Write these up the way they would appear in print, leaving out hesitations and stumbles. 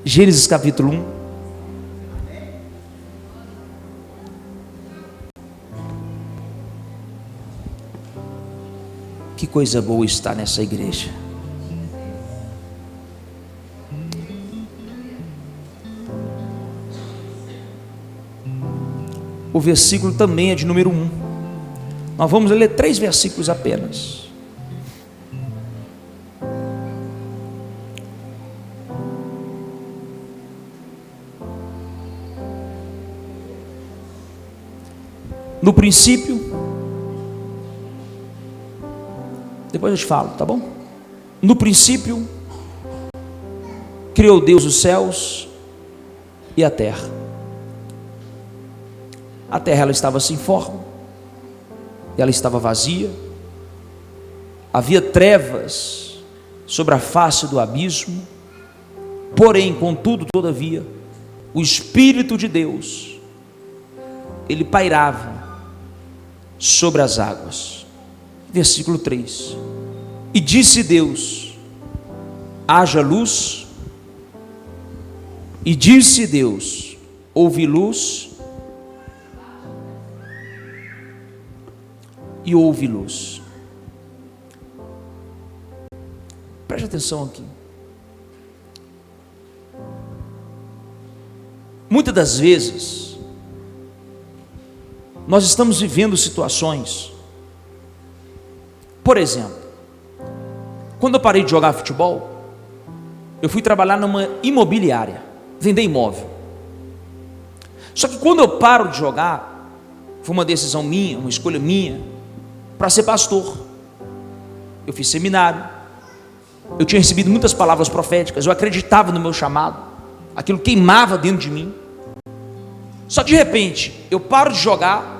Gênesis capítulo 1. Que coisa boa estar nessa igreja. O versículo também é de número 1. Nós vamos ler 3 versículos apenas. No princípio, depois eu te falo, tá bom? No princípio, criou Deus os céus e a terra. A terra ela estava sem forma, ela estava vazia, havia trevas sobre a face do abismo, porém, contudo, todavia, o Espírito de Deus, ele pairava sobre as águas. Versículo 3: e disse Deus: haja luz, e disse Deus: houve luz, e houve luz. Preste atenção aqui. Muitas das vezes nós estamos vivendo situações, por exemplo, quando eu parei de jogar futebol, eu fui trabalhar numa imobiliária, vender imóvel. Só que quando eu paro de jogar, foi uma decisão minha, uma escolha minha, para ser pastor. Eu fiz seminário, eu tinha recebido muitas palavras proféticas, eu acreditava no meu chamado, aquilo queimava dentro de mim. Só que de repente, eu paro de jogar,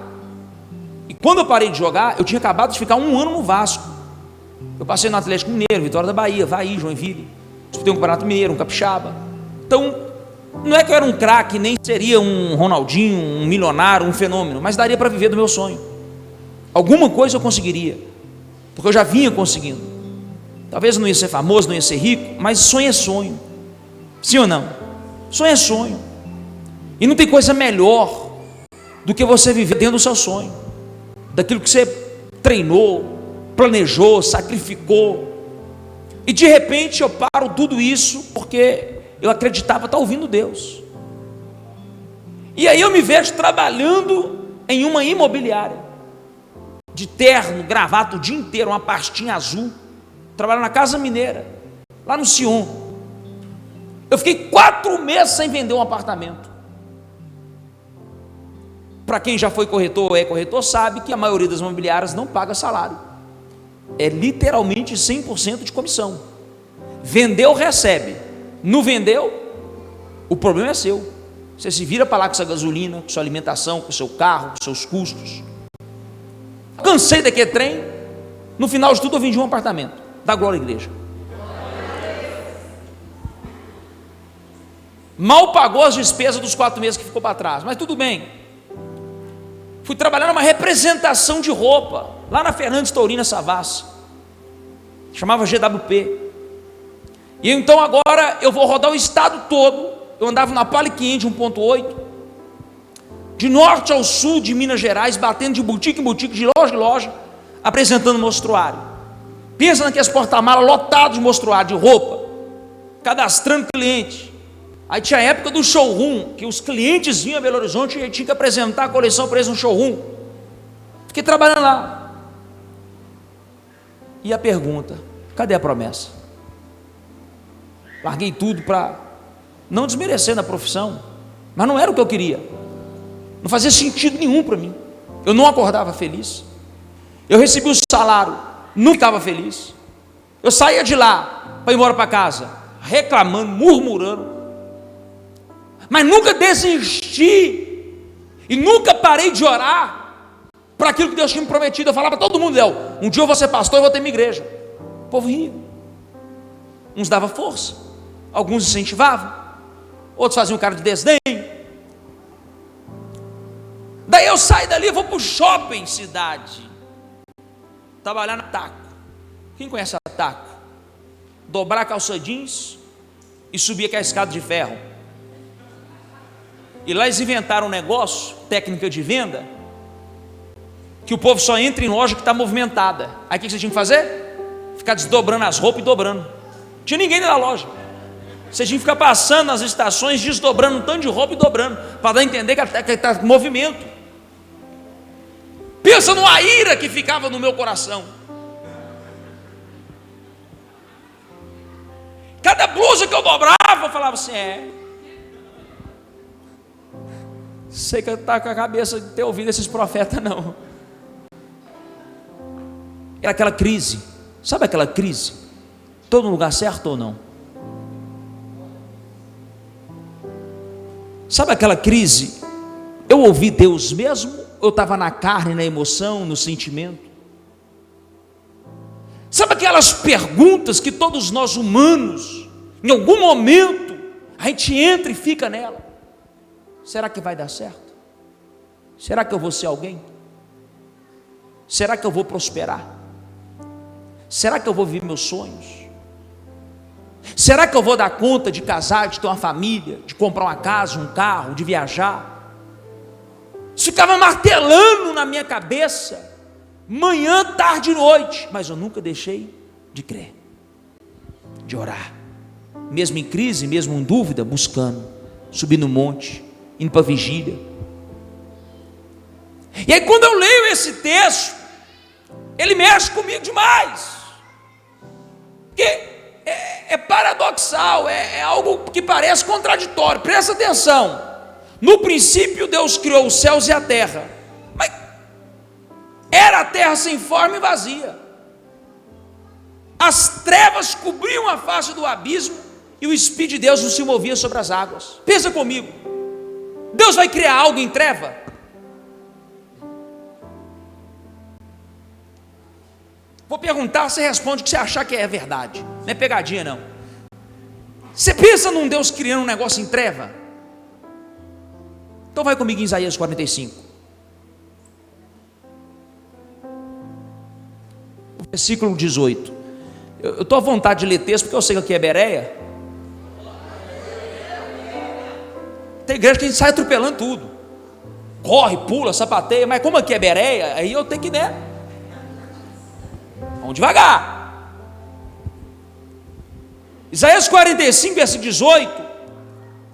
e quando eu parei de jogar, eu tinha acabado de ficar 1 ano no Vasco. Eu passei no Atlético Mineiro, Vitória da Bahia, Avaí, Joinville, disputei um Campeonato Mineiro, um Capixaba. Então, não é que eu era um craque, nem seria um Ronaldinho, um milionário, um fenômeno, mas daria para viver do meu sonho. Alguma coisa eu conseguiria, porque eu já vinha conseguindo. Talvez não ia ser famoso, não ia ser rico, mas sonho é sonho. Sim ou não? Sonho é sonho. E não tem coisa melhor do que você viver dentro do seu sonho, daquilo que você treinou, planejou, sacrificou. E de repente eu paro tudo isso porque eu acreditava estar ouvindo Deus. E aí eu me vejo trabalhando em uma imobiliária, de terno, gravata o dia inteiro, uma pastinha azul, trabalhando na Casa Mineira, lá no Sion. Eu fiquei 4 meses sem vender um apartamento. Para quem já foi corretor ou é corretor, sabe que a maioria das imobiliárias não paga salário. É literalmente 100% de comissão. Vendeu, recebe. Não vendeu, o problema é seu. Você se vira para lá com sua gasolina, com sua alimentação, com seu carro, com seus custos. Cansei daquele trem. No final de tudo eu vendi um apartamento. Dá glória à igreja. Mal pagou as despesas dos 4 meses que ficou para trás, mas tudo bem. Fui trabalhar numa representação de roupa, lá na Fernandes Taurina Savassi, chamava GWP. E então agora eu vou rodar o estado todo. Eu andava na Palio 500 1.8, de norte ao sul de Minas Gerais, batendo de boutique em boutique, de loja em loja, apresentando mostruário. Pensa naqueles porta-malas lotados de mostruário, de roupa, cadastrando cliente. Aí tinha a época do showroom, que os clientes vinham a Belo Horizonte e tinha que apresentar a coleção para eles no showroom. Fiquei trabalhando lá. E a pergunta: cadê a promessa? Larguei tudo para não desmerecer na profissão, mas não era o que eu queria. Não fazia sentido nenhum para mim. Eu não acordava feliz. Eu recebi o salário, não ficava feliz. Eu saía de lá para ir embora para casa, reclamando, murmurando. Mas nunca desisti e nunca parei de orar para aquilo que Deus tinha me prometido. Eu falava para todo mundo: Léo, um dia eu vou ser pastor e vou ter minha igreja. O povo ria. Uns davam força, alguns incentivavam, outros faziam cara de desdém. Daí eu saio dali e vou para o shopping cidade, trabalhar na Taco. Quem conhece a Taco? Dobrar calça jeans, e subia com a escada de ferro. E lá eles inventaram um negócio, técnica de venda, que o povo só entra em loja que está movimentada. Aí o que você tinha que fazer? Ficar desdobrando as roupas e dobrando. Não tinha ninguém na loja. Você tinha que ficar passando nas estações, desdobrando um tanto de roupa e dobrando, para dar a entender que está em movimento. Pensa numa ira que ficava no meu coração. Cada blusa que eu dobrava, eu falava assim: sei que está com a cabeça de ter ouvido esses profetas, não. Era aquela crise. Sabe aquela crise? Estou no lugar certo ou não? Sabe aquela crise? Eu ouvi Deus mesmo? Eu estava na carne, na emoção, no sentimento? Sabe aquelas perguntas que todos nós humanos, em algum momento, a gente entra e fica nela? Será que vai dar certo? Será que eu vou ser alguém? Será que eu vou prosperar? Será que eu vou viver meus sonhos? Será que eu vou dar conta de casar, de ter uma família, de comprar uma casa, um carro, de viajar? Isso ficava martelando na minha cabeça, manhã, tarde e noite, mas eu nunca deixei de crer, de orar, mesmo em crise, mesmo em dúvida, buscando, subindo no monte, indo para a vigília. E aí quando eu leio esse texto, ele mexe comigo demais, porque é paradoxal, é algo que parece contraditório. Presta atenção: no princípio Deus criou os céus e a terra, mas era a terra sem forma e vazia, as trevas cobriam a face do abismo e o Espírito de Deus não se movia sobre as águas. Pensa comigo, Deus vai criar algo em treva? Vou perguntar, você responde o que você achar que é verdade, não é pegadinha não. Você pensa num Deus criando um negócio em treva? Então vai comigo em Isaías 45, versículo 18. Eu estou à vontade de ler texto, porque eu sei que aqui é Bereia. Tem igreja que a gente sai atropelando tudo, corre, pula, sapateia, mas como aqui é Bereia, aí eu tenho que, né? Vamos devagar. Isaías 45, versículo 18,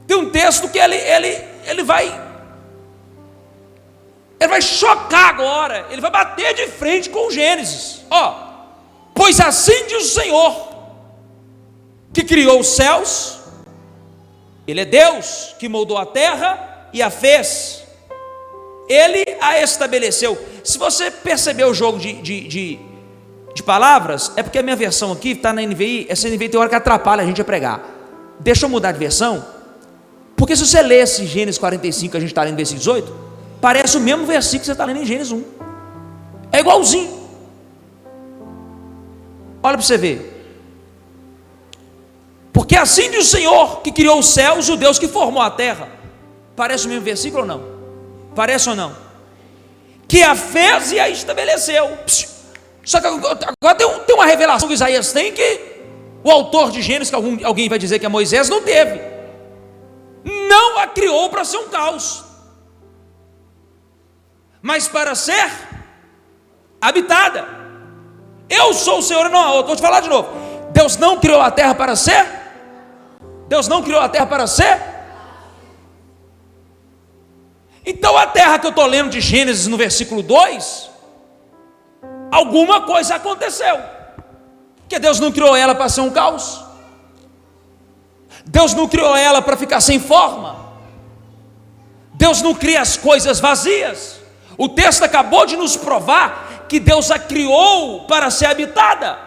tem um texto que ele vai chocar agora, ele vai bater de frente com o Gênesis. Pois assim diz o Senhor, que criou os céus, Ele é Deus que moldou a terra e a fez, Ele a estabeleceu. Se você percebeu o jogo de palavras, é porque a minha versão aqui está na NVI. Essa NVI tem hora que atrapalha a gente a pregar. Deixa eu mudar de versão, porque se você ler esse Gênesis 45 que a gente está lendo no versículo 18, parece o mesmo versículo que você está lendo em Gênesis 1, é igualzinho. Olha para você ver. Porque assim diz o Senhor que criou os céus, o Deus que formou a terra. Parece o mesmo versículo ou não? Parece ou não? Que a fez e a estabeleceu. Só que agora tem uma revelação que Isaías tem, que o autor de Gênesis, que alguém vai dizer que é Moisés, não teve. Não a criou para ser um caos, mas para ser habitada. Eu sou o Senhor e não há outro. Vou te falar de novo. Deus não criou a terra para ser? Deus não criou a terra para ser? Então a terra que eu estou lendo de Gênesis no versículo 2, alguma coisa aconteceu, porque Deus não criou ela para ser um caos, Deus não criou ela para ficar sem forma, Deus não cria as coisas vazias. O texto acabou de nos provar que Deus a criou para ser habitada.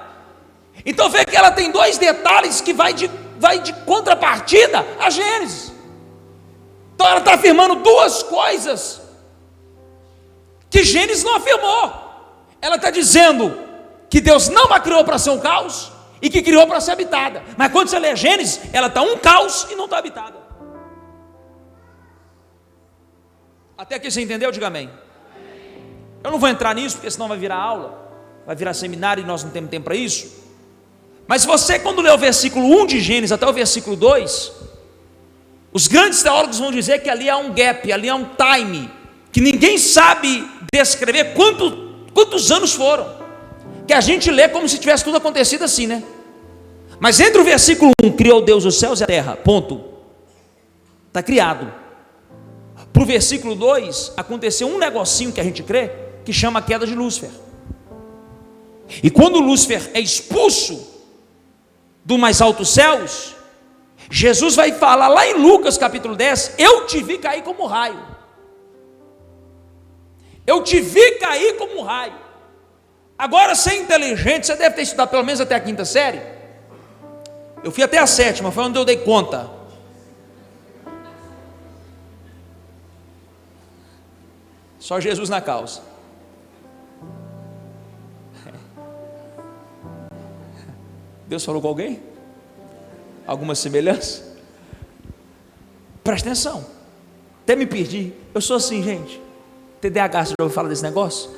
Então vê que ela tem dois detalhes que vai de contrapartida a Gênesis. Então ela está afirmando duas coisas que Gênesis não afirmou. Ela está dizendo que Deus não a criou para ser um caos e que criou para ser habitada. Mas quando você lê Gênesis, ela está um caos e não está habitada. Até aqui você entendeu? Diga amém. Eu não vou entrar nisso, porque senão vai virar aula, vai virar seminário e nós não temos tempo para isso. Mas você, quando lê o versículo 1 de Gênesis até o versículo 2, os grandes teólogos vão dizer que ali há um gap, ali há um time, que ninguém sabe descrever quantos anos foram, que a gente lê como se tivesse tudo acontecido assim, né? Mas entre o versículo 1, criou Deus os céus e a terra, ponto, está criado. Para o versículo 2, aconteceu um negocinho que a gente crê, que chama a queda de Lúcifer. E quando Lúcifer é expulso do mais altos céus, Jesus vai falar lá em Lucas capítulo 10, eu te vi cair como raio. Eu te vi cair como raio. Agora, você é inteligente, você deve ter estudado pelo menos até a 5ª série. Eu fui até a 7ª, foi onde eu dei conta. Só Jesus na causa. Deus falou com alguém? Alguma semelhança? Presta atenção. Até me perdi. Eu sou assim, gente. TDAH, você já ouviu falar desse negócio?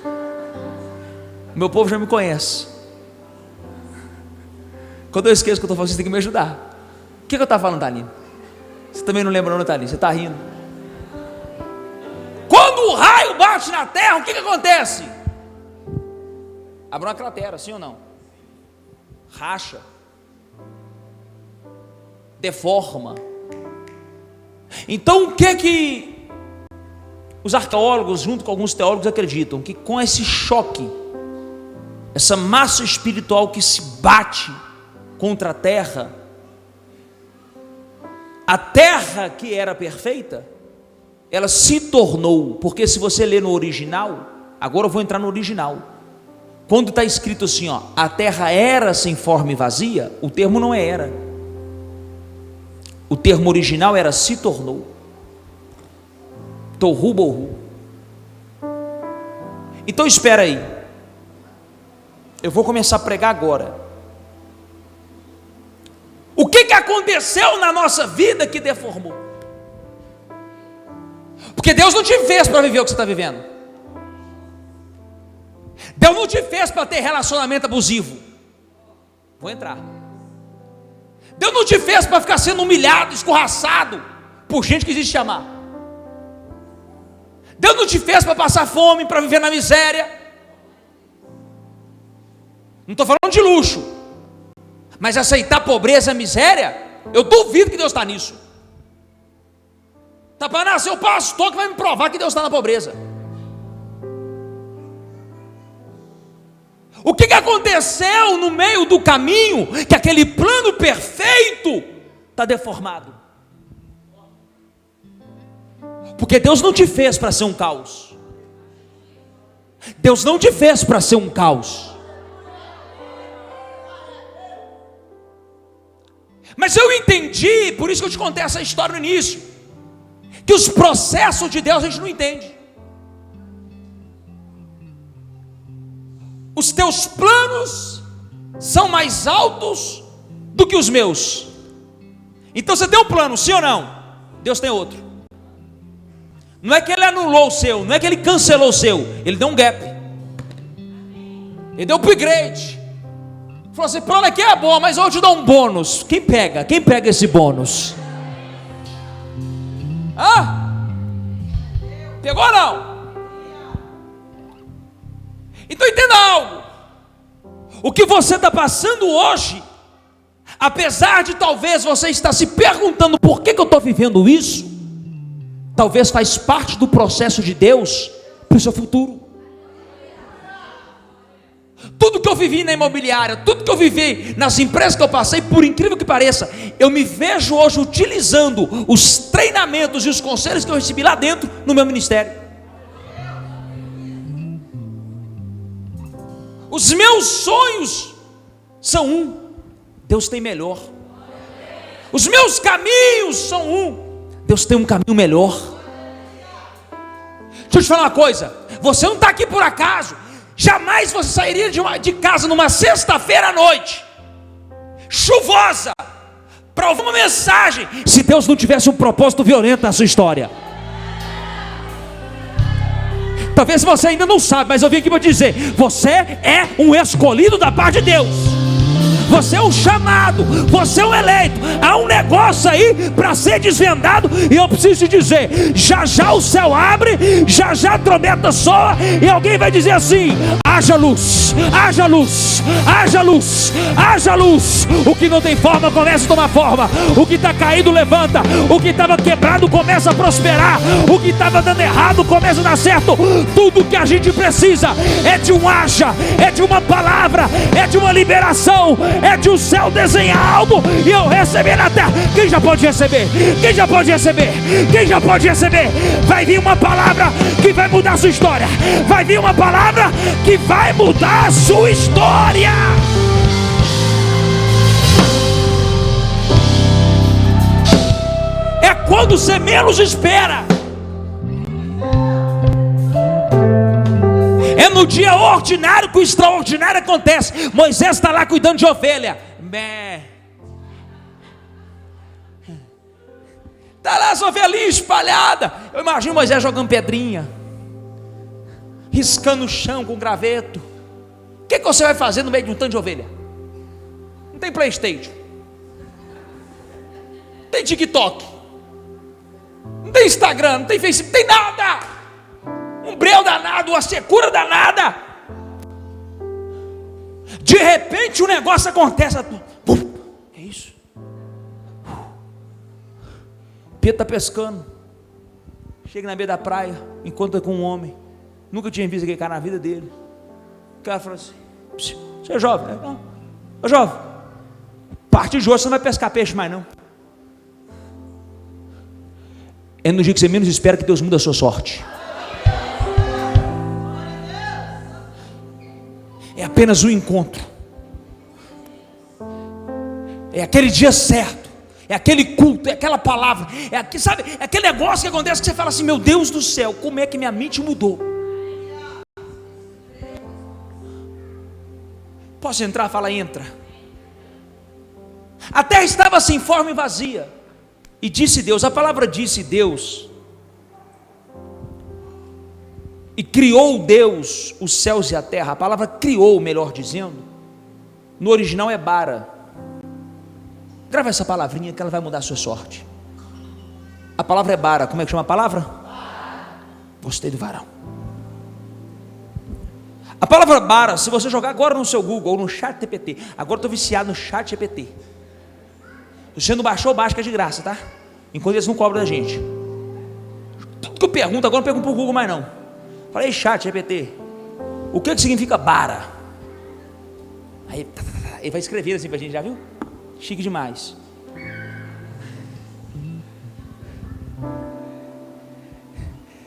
Meu povo já me conhece. Quando eu esqueço que eu estou falando, você tem que me ajudar. O que eu estava falando, Thalina? Você também não lembra, não, Thalina? Você está rindo. Quando o raio bate na terra, o que acontece? Abre uma cratera, sim ou não? Racha, deforma. Então o que os arqueólogos, junto com alguns teólogos, acreditam? Que com esse choque, essa massa espiritual que se bate contra a terra que era perfeita, ela se tornou, porque se você ler no original, agora eu vou entrar no original, quando está escrito assim, ó, a terra era sem forma e vazia, o termo não é era, o termo original era se tornou, tohu bohu. Então espera aí, eu vou começar a pregar agora. O que aconteceu na nossa vida que deformou? Porque Deus não te fez para viver o que você está vivendo. Deus não te fez para ter relacionamento abusivo. Vou entrar. Deus não te fez para ficar sendo humilhado, escorraçado por gente que existe te amar. Deus não te fez para passar fome, para viver na miséria. Não estou falando de luxo, mas aceitar pobreza e miséria, eu duvido que Deus está nisso. Está para nascer o pastor que vai me provar que Deus está na pobreza. O que aconteceu no meio do caminho, que aquele plano perfeito está deformado? Porque Deus não te fez para ser um caos. Deus não te fez para ser um caos. Mas eu entendi, por isso que eu te contei essa história no início, que os processos de Deus a gente não entende. Os teus planos são mais altos do que os meus. Então você tem um plano, sim ou não? Deus tem outro. Não é que ele anulou o seu, não é que ele cancelou o seu, ele deu um gap, ele deu um upgrade. Falou assim, plano aqui é bom, mas eu te dou um bônus. Quem pega? Quem pega esse bônus? Pegou ou não? Então entenda algo. O que você está passando hoje, apesar de talvez você estar se perguntando por que eu estou vivendo isso, talvez faz parte do processo de Deus para o seu futuro. Tudo que eu vivi na imobiliária, tudo que eu vivi nas empresas que eu passei, por incrível que pareça, eu me vejo hoje utilizando os treinamentos e os conselhos que eu recebi lá dentro no meu ministério. Os meus sonhos são um, Deus tem melhor. Os meus caminhos são um, Deus tem um caminho melhor. Deixa eu te falar uma coisa, você não está aqui por acaso. Jamais você sairia de casa numa sexta-feira à noite, chuvosa, para ouvir uma mensagem, se Deus não tivesse um propósito violento na sua história. Talvez você ainda não sabe, mas eu vim aqui para dizer, você é um escolhido da parte de Deus. você é um chamado, você é um eleito. Há um negócio aí para ser desvendado, e eu preciso te dizer: já já o céu abre, já já a trombeta soa, e alguém vai dizer assim: haja luz, haja luz, haja luz, haja luz. O que não tem forma começa a tomar forma, o que está caído levanta, o que estava quebrado começa a prosperar, o que estava dando errado começa a dar certo. Tudo que a gente precisa é de um haja, é de uma palavra, é de uma liberação, é de o céu desenhar algo e eu receber na terra. Quem já pode receber? Quem já pode receber? Quem já pode receber? Vai vir uma palavra que vai mudar a sua história, vai vir uma palavra que vai mudar a sua história. É quando você menos espera. É no dia ordinário que o extraordinário acontece. Moisés está lá cuidando de ovelha. Está lá as ovelhinhas espalhadas. Eu imagino Moisés jogando pedrinha, riscando o chão com graveto. O que você vai fazer no meio de um tanto de ovelha? Não tem PlayStation, não tem TikTok, não tem Instagram, não tem Facebook, não tem nada. Um breu danado, uma secura danada. De repente o negócio acontece. É isso. Pedro está pescando, chega na beira da praia, encontra com um homem, nunca tinha visto aquele cara na vida dele. O cara falou assim: você é jovem? Não. Ô jovem, a partir de hoje você não vai pescar peixe mais não. É no dia que você menos espera que Deus muda a sua sorte. É apenas um encontro, é aquele dia certo, é aquele culto, é aquela palavra, sabe, é aquele negócio que acontece que você fala assim: meu Deus do céu, como é que minha mente mudou? Posso entrar? Fala, entra. A terra estava sem forma e vazia, e disse Deus, a palavra disse Deus, e criou Deus os céus e a terra. A palavra criou, melhor dizendo, no original é bara. Grava essa palavrinha que ela vai mudar a sua sorte. A palavra é bara. Como é que chama a palavra? Gostei do varão. A palavra bara, se você jogar agora no seu Google ou no chat GPT, agora eu estou viciado no chat GPT. Se você não baixou, baixa que é de graça, tá? Enquanto eles não cobram da gente. Tudo que eu pergunto agora, não pergunto para o Google mais não. Falei, chat GPT, o que significa bara? Aí ele vai escrever assim para a gente, já viu? Chique demais.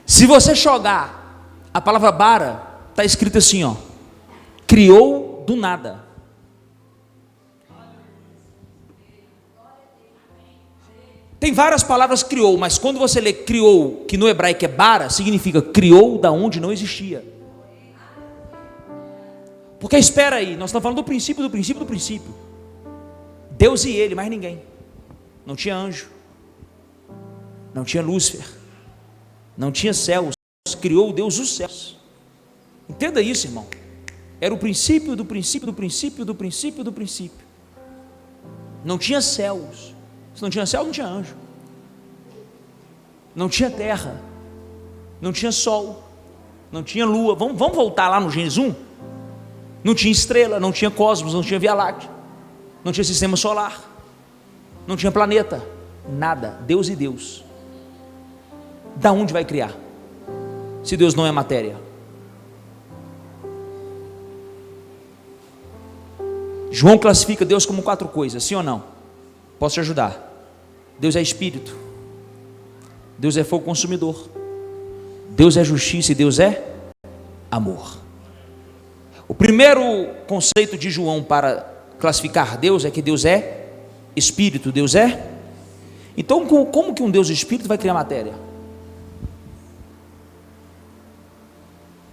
Se você jogar a palavra bara, está escrito assim, ó: criou do nada. Tem várias palavras criou, mas quando você lê criou, que no hebraico é bara, significa criou da onde não existia. Porque espera aí, nós estamos falando do princípio, do princípio, do princípio. Deus e ele, mais ninguém. Não tinha anjo, não tinha Lúcifer, não tinha céus. Criou Deus os céus. Entenda isso, irmão. Era o princípio do princípio, do princípio, do princípio, do princípio. Não tinha céus. Se não tinha céu, não tinha anjo. Não tinha terra. Não tinha sol. Não tinha lua. Vamos voltar lá no Gênesis 1? Não tinha estrela, não tinha cosmos, não tinha Via Láctea, não tinha sistema solar, não tinha planeta, nada. Deus e Deus. Da onde vai criar? Se Deus não é matéria. João classifica Deus como 4 coisas, sim ou não? Posso te ajudar? Deus é espírito, Deus é fogo consumidor, Deus é justiça e Deus é amor. O primeiro conceito de João para classificar Deus é que Deus é espírito. Deus é? Então como que um Deus espírito vai criar matéria?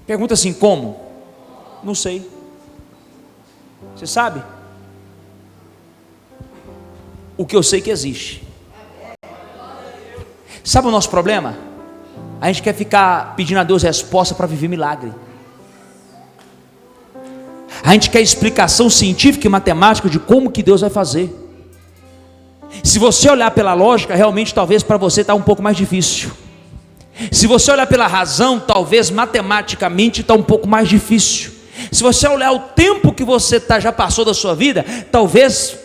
Pergunta assim, como? Não sei. Você sabe? O que eu sei que existe. Sabe o nosso problema? A gente quer ficar pedindo a Deus resposta para viver milagre. A gente quer explicação científica e matemática de como que Deus vai fazer. Se você olhar pela lógica, realmente talvez para você está um pouco mais difícil. Se você olhar pela razão, talvez matematicamente está um pouco mais difícil. Se você olhar o tempo que você já passou da sua vida, talvez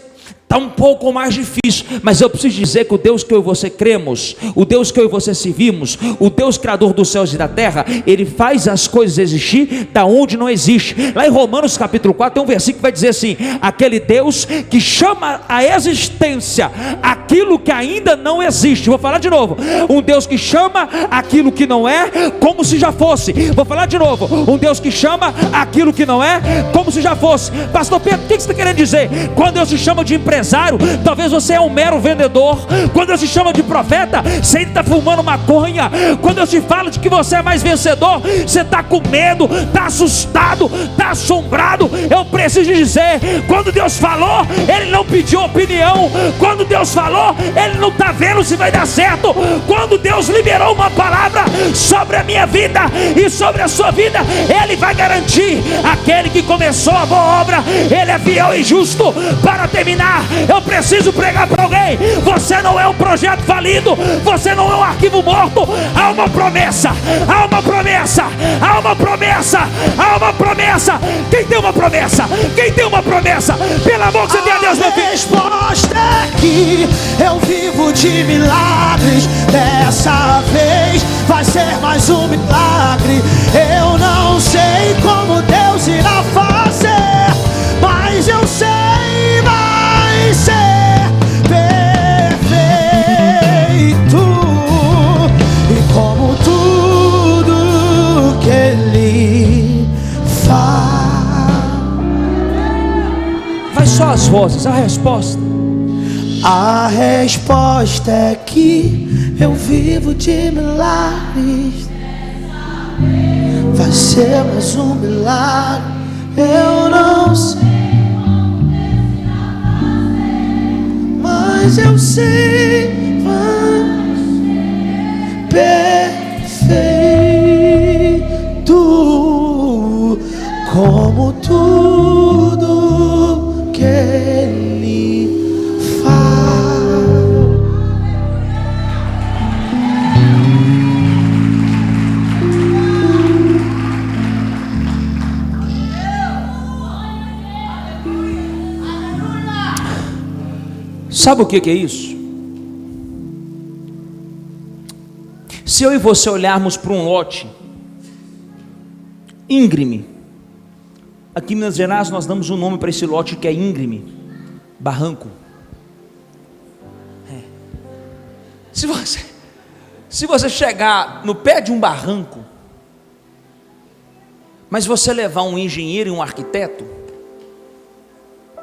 está um pouco mais difícil, mas eu preciso dizer que o Deus que eu e você cremos, o Deus que eu e você servimos, o Deus criador dos céus e da terra, Ele faz as coisas existir da onde não existe. Lá em Romanos capítulo 4 tem um versículo que vai dizer assim: aquele Deus que chama a existência aquilo que ainda não existe. Vou falar de novo: um Deus que chama aquilo que não é como se já fosse. Vou falar de novo: um Deus que chama aquilo que não é como se já fosse. Pastor Pedro, o que você está querendo dizer? Quando Deus se chama de empresário, talvez você é um mero vendedor. Quando Deus se chama de profeta, você ainda está fumando maconha. Quando Deus te fala de que você é mais vencedor, você está com medo, está assustado, está assombrado. Eu preciso dizer: quando Deus falou, Ele não pediu opinião. Quando Deus falou, Ele não está vendo se vai dar certo. Quando Deus liberou uma palavra sobre a minha vida e sobre a sua vida, Ele vai garantir. Aquele que começou a boa obra, Ele é fiel e justo para terminar. Eu preciso pregar para alguém: você não é um projeto falido, você não é um arquivo morto. Há uma promessa, há uma promessa, há uma promessa, há uma promessa. Quem tem uma promessa? Quem tem uma promessa? Pelo amor que você tem a Deus, meu filho. A resposta é que eu vivo de milagres. Dessa vez vai ser mais um milagre. Eu não sei como Deus irá fazer, mas eu sei vai ser perfeito. E como tudo que Ele faz. Vai só as vozes, a resposta. A resposta é que eu vivo de milagres. Vai ser mais um milagre. Eu não sei, mas eu sei vai perfeito, como tudo que Ele faz. Sabe o que é isso? Se eu e você olharmos para um lote íngreme, aqui em Minas Gerais nós damos um nome para esse lote que é íngreme: barranco. Se você chegar no pé de um barranco, mas você levar um engenheiro e um arquiteto,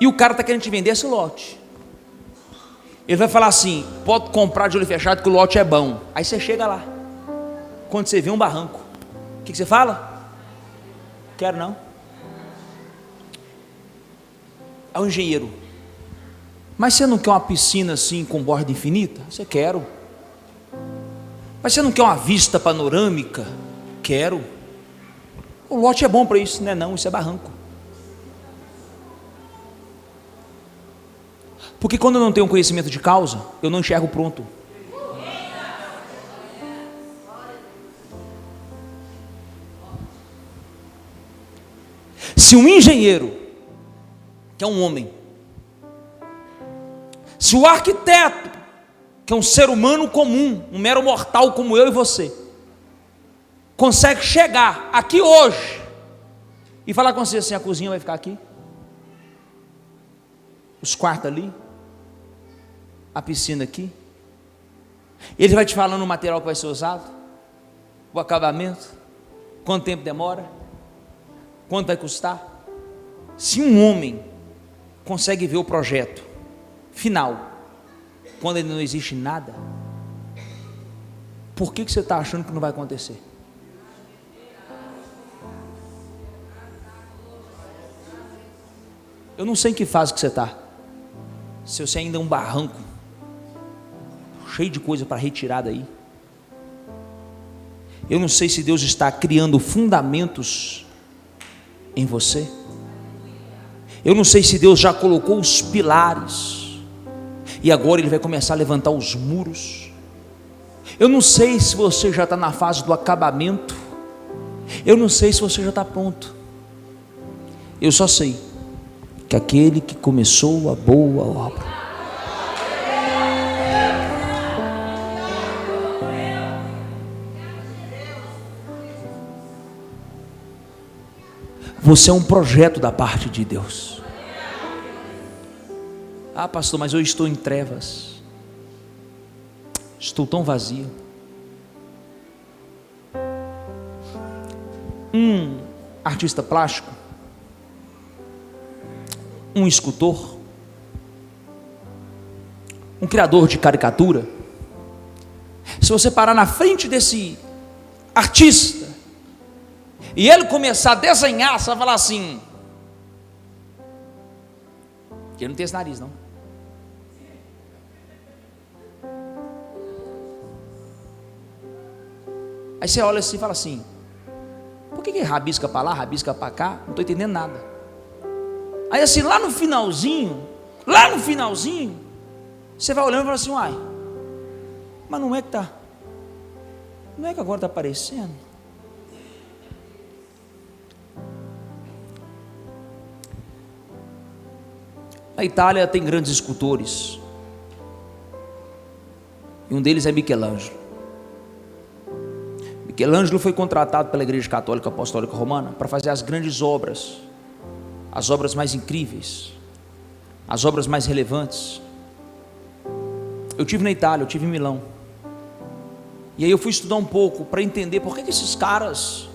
e o cara está querendo te vender esse lote, ele vai falar assim: pode comprar de olho fechado que o lote é bom. Aí você chega lá, quando você vê um barranco, o que você fala? Quero não. Ao engenheiro: mas você não quer uma piscina assim com borda infinita? Você quero. Mas você não quer uma vista panorâmica? Quero. O lote é bom para isso, não é não, isso é barranco. Porque quando eu não tenho conhecimento de causa, eu não enxergo pronto. Se um engenheiro, que é um homem, se o arquiteto, que é um ser humano comum, um mero mortal como eu e você, consegue chegar aqui hoje e falar com você assim: a cozinha vai ficar aqui, os quartos ali, a piscina aqui, ele vai te falando o material que vai ser usado, o acabamento, quanto tempo demora, quanto vai custar. Se um homem consegue ver o projeto final, quando ainda não existe nada, por que você está achando que não vai acontecer? Eu não sei em que fase que você está. Se você ainda é um barranco cheio de coisa para retirar daí. Eu não sei se Deus está criando fundamentos em você. Eu não sei se Deus já colocou os pilares e agora Ele vai começar a levantar os muros. Eu não sei se você já está na fase do acabamento. Eu não sei se você já está pronto. Eu só sei que aquele que começou a boa obra, você é um projeto da parte de Deus. Ah, pastor, mas eu estou em trevas. Estou tão vazio. Um artista plástico, um escultor, um criador de caricatura, se você parar na frente desse artista e ele começar a desenhar, você vai falar assim: ele não tem esse nariz, não. Aí você olha assim e fala assim: por que rabisca para lá, rabisca para cá? Não estou entendendo nada. Aí assim, lá no finalzinho, você vai olhando e fala assim: uai, mas não é que está, não é que agora está aparecendo? A Itália tem grandes escultores, e um deles é Michelangelo. Michelangelo foi contratado pela Igreja Católica Apostólica Romana para fazer as grandes obras, as obras mais incríveis, as obras mais relevantes. Eu tive na Itália, eu tive em Milão, e aí eu fui estudar um pouco para entender por que esses caras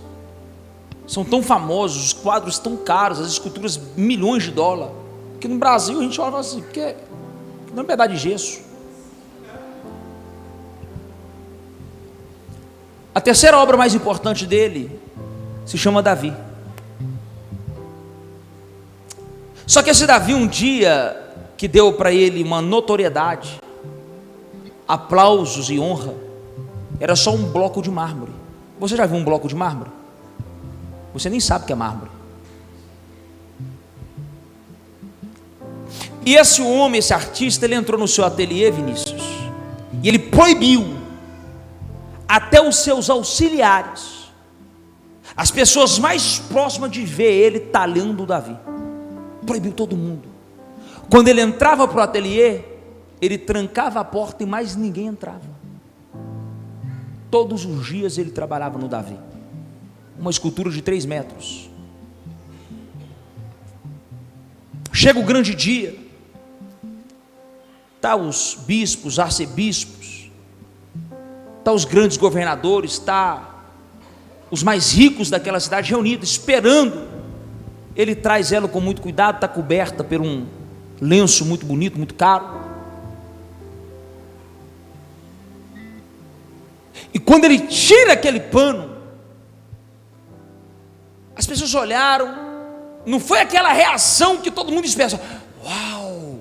são tão famosos, os quadros tão caros, as esculturas milhões de dólares, que no Brasil a gente olha assim, porque não é um pedaço de gesso. A terceira obra mais importante dele se chama Davi. Só que esse Davi, um dia que deu para ele uma notoriedade, aplausos e honra, era só um bloco de mármore. Você já viu um bloco de mármore? Você nem sabe o que é mármore. E esse homem, esse artista, ele entrou no seu ateliê, Vinícius, e ele proibiu até os seus auxiliares, as pessoas mais próximas de ver ele talhando Davi. Proibiu todo mundo. Quando ele entrava para o ateliê, ele trancava a porta e mais ninguém entrava. Todos os dias ele trabalhava no Davi, uma escultura de 3 metros. Chega o grande dia, tá os bispos, arcebispos, tá os grandes governadores, tá os mais ricos daquela cidade reunidos, esperando. Ele traz ela com muito cuidado, está coberta por um lenço muito bonito, muito caro. E quando ele tira aquele pano, as pessoas olharam, não foi aquela reação que todo mundo espera. Uau!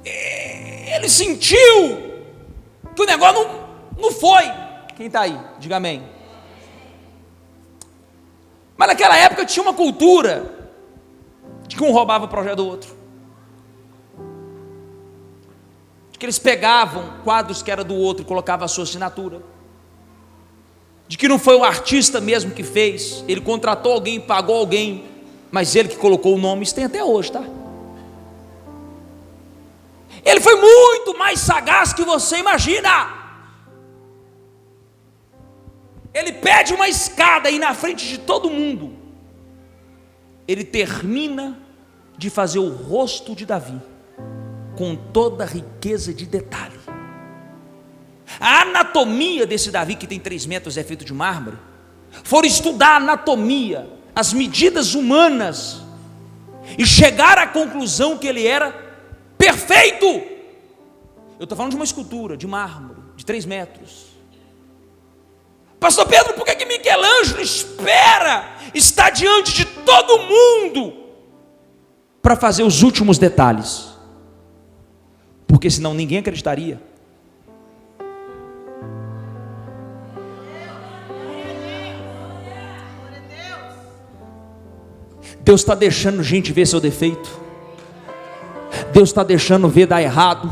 Ele sentiu que o negócio não foi. Quem está aí? Diga amém. Mas naquela época tinha uma cultura de que um roubava o projeto do outro, de que eles pegavam quadros que era do outro e colocavam a sua assinatura, de que não foi o artista mesmo que fez, ele contratou alguém, pagou alguém, mas ele que colocou o nome. Isso tem até hoje, tá? Ele foi muito mais sagaz que você imagina. Ele pede uma escada e na frente de todo mundo, ele termina de fazer o rosto de Davi, com toda a riqueza de detalhe. A anatomia desse Davi, que tem 3 metros, é feito de mármore. Foram estudar a anatomia, as medidas humanas, e chegar à conclusão que ele era perfeito. Eu estou falando de uma escultura de mármore, de 3 metros. Pastor Pedro, por que Michelangelo espera estar diante de todo mundo para fazer os últimos detalhes? Porque senão ninguém acreditaria. Deus está deixando gente ver seu defeito. Deus está deixando ver dar errado.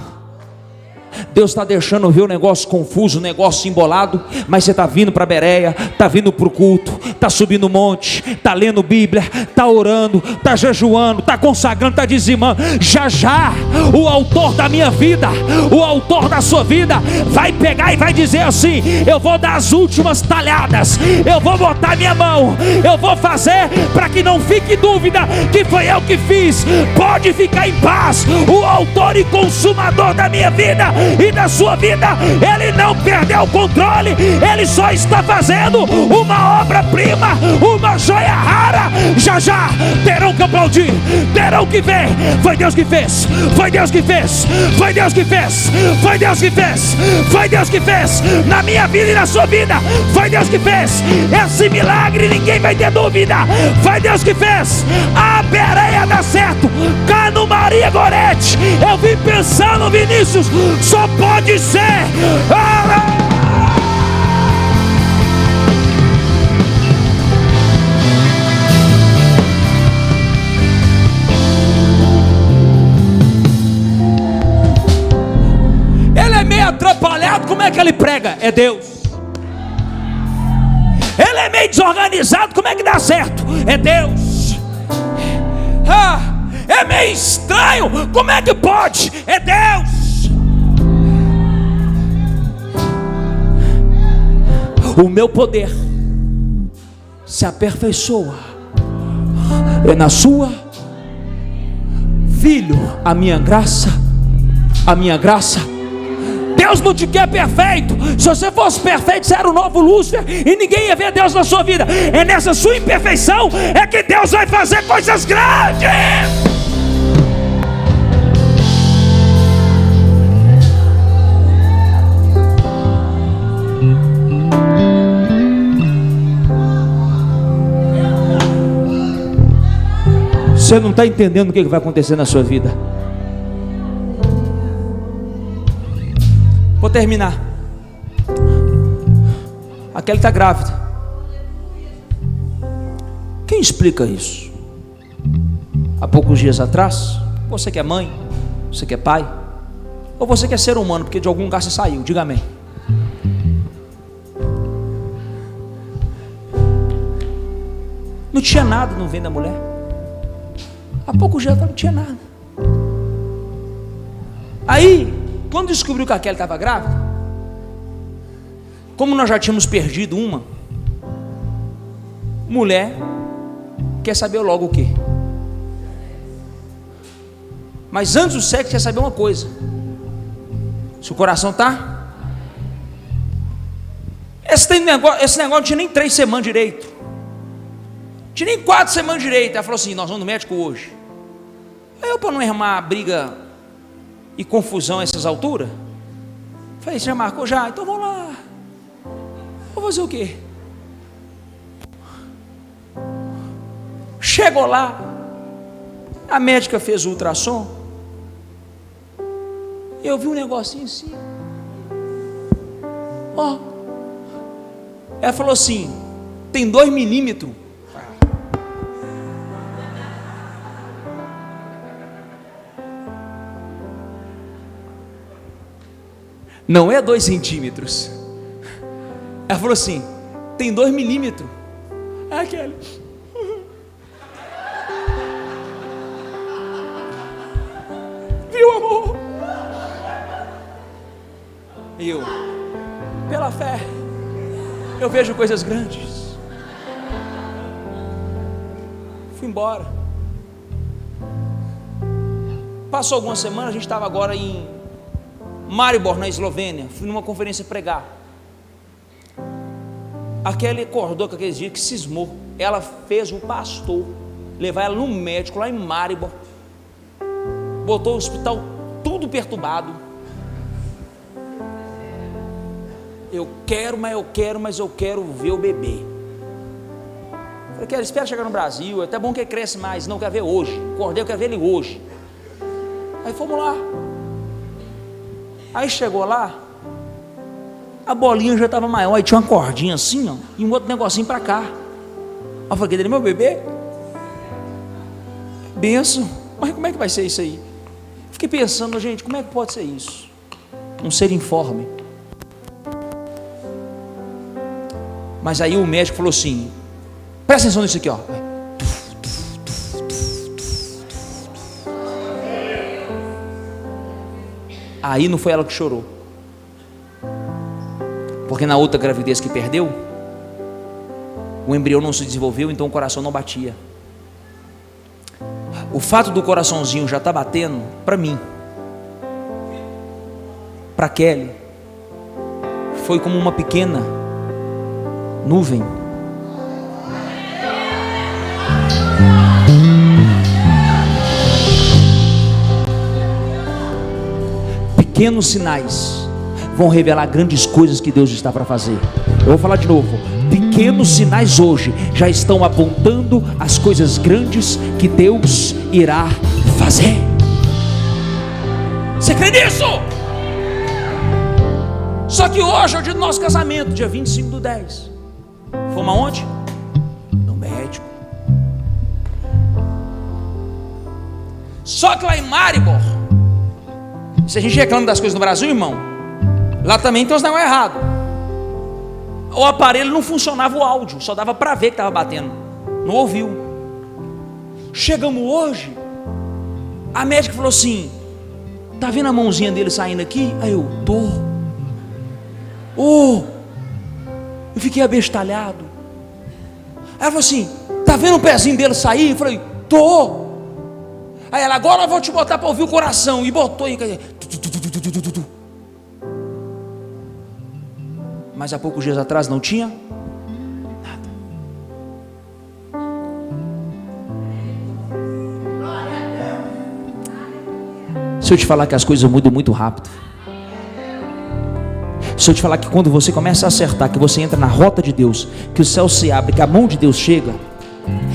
Deus está deixando ver o negócio confuso, o negócio embolado. Mas você está vindo para Bereia, está vindo para o culto, está subindo o monte, está lendo Bíblia, está orando, está jejuando, está consagrando, está dizimando. Já já o autor da minha vida, o autor da sua vida, vai pegar e vai dizer assim: eu vou dar as últimas talhadas, eu vou botar minha mão, eu vou fazer para que não fique dúvida que foi eu que fiz. Pode ficar em paz, o autor e consumador da minha vida e da sua vida, ele não perdeu o controle, ele só está fazendo uma obra-prima, uma joia rara. Já já terão que aplaudir, terão que ver. Foi Deus que fez, foi Deus que fez, foi Deus que fez, foi Deus que fez, foi Deus que fez na minha vida e na sua vida. Foi Deus que fez esse milagre, ninguém vai ter dúvida. Foi Deus que fez. A Bereia dá certo, Cano Maria Gorete. Eu vim pensando, Vinícius, só pode ser. Ele é meio atrapalhado, como é que ele prega? É Deus. Ele é meio desorganizado, como é que dá certo? É Deus. É meio estranho, como é que pode? É Deus. O meu poder se aperfeiçoa é na sua, filho, a minha graça. Deus não te quer perfeito. Se você fosse perfeito, você era o novo Lúcifer e ninguém ia ver Deus na sua vida. É nessa sua imperfeição é que Deus vai fazer coisas grandes. Você não está entendendo o que vai acontecer na sua vida. Vou terminar. A Kelly está grávida. Quem explica isso? Há poucos dias atrás, você que é mãe, você que é pai, ou você que é ser humano, porque de algum lugar você saiu, diga amém. Não tinha nada no ventre da mulher. Há poucos dias não tinha nada. Aí, quando descobriu que a Kelly estava grávida, como nós já tínhamos perdido uma, mulher quer saber logo o quê? Mas antes do sexo quer saber uma coisa: se o coração está. Esse negócio não tinha nem 3 semanas direito. Tinha nem 4 semanas direito. Ela falou assim: nós vamos no médico hoje. Aí eu, para não arrumar briga e confusão a essas alturas, falei: você já marcou? Já? Então vamos lá. Vou fazer o quê? Chegou lá, a médica fez o ultrassom, eu vi um negocinho assim, ó. Ela falou assim: tem 2 milímetros. Não é 2 centímetros. Ela falou assim: tem 2 milímetros. Ah, Kelly. Viu, amor? Eu, pela fé, eu vejo coisas grandes. Fui embora. Passou algumas semanas, a gente estava agora em Maribor, na Eslovênia. Fui numa conferência pregar. A Kelly acordou com aqueles dias que cismou. Ela fez o pastor levar ela no médico lá em Maribor. Botou o hospital tudo perturbado. Eu quero, mas eu quero ver o bebê. Falei: Kelly, espera chegar no Brasil. É até bom que ele cresce mais. Não, quer ver hoje. Acordei, eu quero ver ele hoje. Aí fomos lá. Aí chegou lá, a bolinha já estava maior, aí tinha uma cordinha assim, ó, e um outro negocinho para cá. Eu falei: ele é meu bebê? benção, mas como é que vai ser isso aí? Fiquei pensando, gente, como é que pode ser isso? Um ser informe. Mas aí o médico falou assim, presta atenção nisso aqui, ó. Aí não foi ela que chorou, porque na outra gravidez que perdeu, o embrião não se desenvolveu, então o coração não batia. O fato do coraçãozinho já estar batendo, para mim, para Kelly, foi como uma pequena nuvem. Pequenos sinais vão revelar grandes coisas que Deus está para fazer. Eu vou falar de novo. Pequenos sinais hoje já estão apontando as coisas grandes que Deus irá fazer. Você crê nisso? Só que hoje é o dia do nosso casamento, dia 25/10. Fomos aonde? No médico. Só que lá em Maribor, se a gente reclama das coisas no Brasil, irmão, lá também tem uns negócios errados. O aparelho não funcionava, o áudio, só dava para ver que estava batendo, não ouviu. Chegamos hoje, a médica falou assim, tá vendo a mãozinha dele saindo aqui? Aí eu, tô. Eu fiquei abestalhado. Aí ela falou assim, tá vendo o pezinho dele sair? Eu falei, tô. Aí ela, agora eu vou te botar para ouvir o coração. E botou aí. Mas há poucos dias atrás não tinha nada. Se eu te falar que as coisas mudam muito rápido, se eu te falar que quando você começa a acertar, que você entra na rota de Deus, que o céu se abre, que a mão de Deus chega,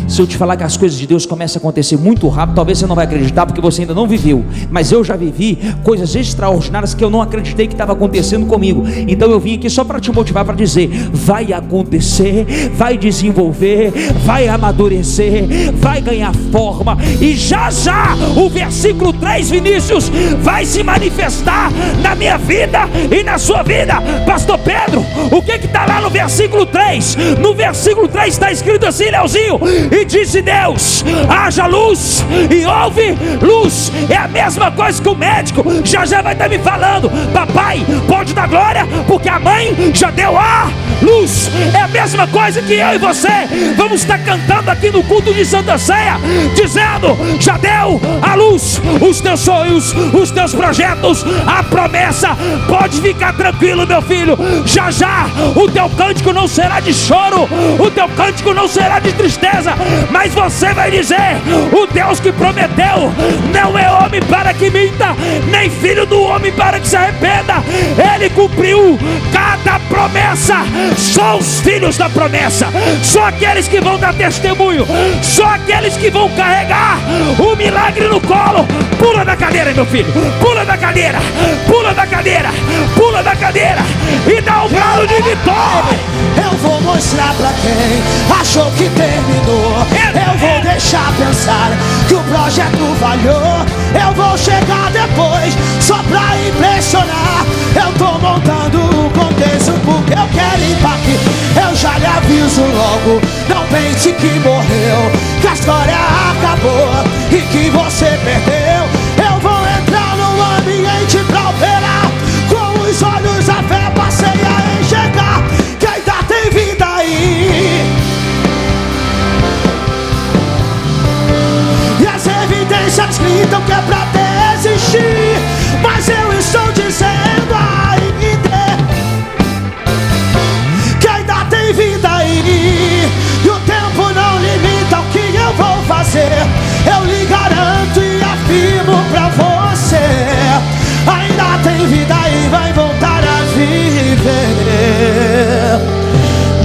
se eu te falar que as coisas de Deus começam a acontecer muito rápido, talvez você não vai acreditar, porque você ainda não viveu, mas eu já vivi coisas extraordinárias que eu não acreditei que estava acontecendo comigo. Então eu vim aqui só para te motivar, para dizer, vai acontecer, vai desenvolver, vai amadurecer, vai ganhar forma, e já já o versículo 3, Vinícius, vai se manifestar na minha vida e na sua vida. Pastor Pedro, o que está lá no versículo 3? No versículo 3 está escrito assim, Leozinho, e disse Deus, haja luz, e houve luz. É a mesma coisa que o médico já vai estar me falando, papai, pode dar glória, porque a mãe já deu a luz. É a mesma coisa que eu e você vamos estar cantando aqui no culto de Santa Ceia, dizendo, já deu a luz, os teus sonhos, os teus projetos, a promessa, pode ficar tranquilo, meu filho, já já o teu cântico não será de choro, o teu cântico não será de tristeza, mas você vai dizer, o Deus que prometeu não é homem para que minta, nem filho do homem para que se arrependa. Ele cumpriu cada promessa. Só os filhos da promessa, só aqueles que vão dar testemunho, só aqueles que vão carregar o milagre no colo. Pula da cadeira, meu filho, pula da cadeira, pula da cadeira, pula da cadeira e dá um brado de vitória. Eu vou mostrar pra quem achou que terminou, eu vou deixar pensar que o projeto falhou. Eu vou chegar depois só pra impressionar. Eu tô montando um contexto porque eu quero impacto. Eu já lhe aviso logo, não pense que morreu, que a história acabou e que você perdeu. Eu vou entrar no ambiente pra operar, com os olhos a fé passei a enxergar que ainda tem vida aí. E as evidências gritam que é pra desistir, mas eu estou dizendo ainda que ainda tem vida aí. E o tempo não limita o que eu vou fazer. Eu lhe garanto e afirmo pra você, ainda tem vida aí, vai voltar a viver.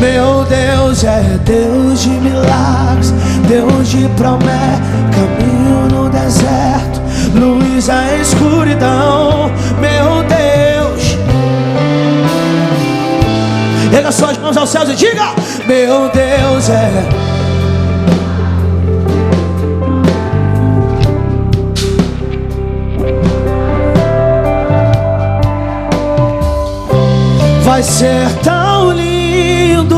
Meu Deus é Deus de milagres, Deus de promessas, caminho no deserto, luz à escuridão. Meu Deus, erga suas mãos aos céus e diga, meu Deus é vai ser tão lindo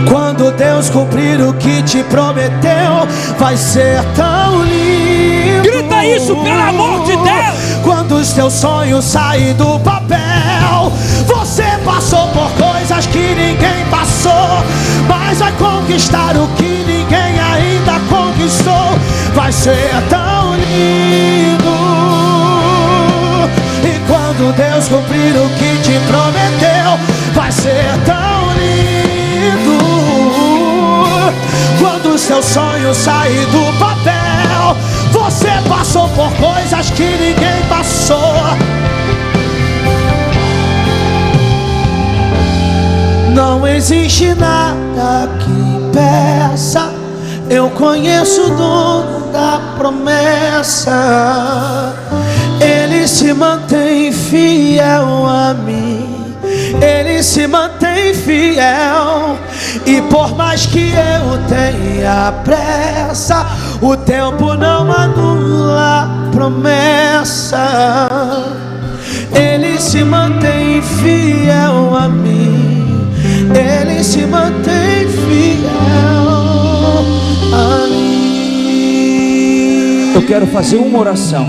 quando Deus cumprir o que te prometeu. Vai ser tão lindo. Grita isso, pelo amor de Deus. Quando os teus sonhos saem do papel. Você passou por coisas que ninguém passou, mas vai conquistar o que ninguém ainda conquistou. Vai ser tão lindo. E quando Deus cumprir o que te prometeu, vai ser tão lindo. Quando os seus sonhos saem do papel. Você passou por coisas que ninguém passou. Não existe nada que impeça. Eu conheço o dono da promessa. Ele se mantém fiel a mim. Ele se mantém fiel. E por mais que eu tenha pressa, o tempo não anula a promessa. Ele se mantém fiel a mim. Ele se mantém fiel a mim. Eu quero fazer uma oração.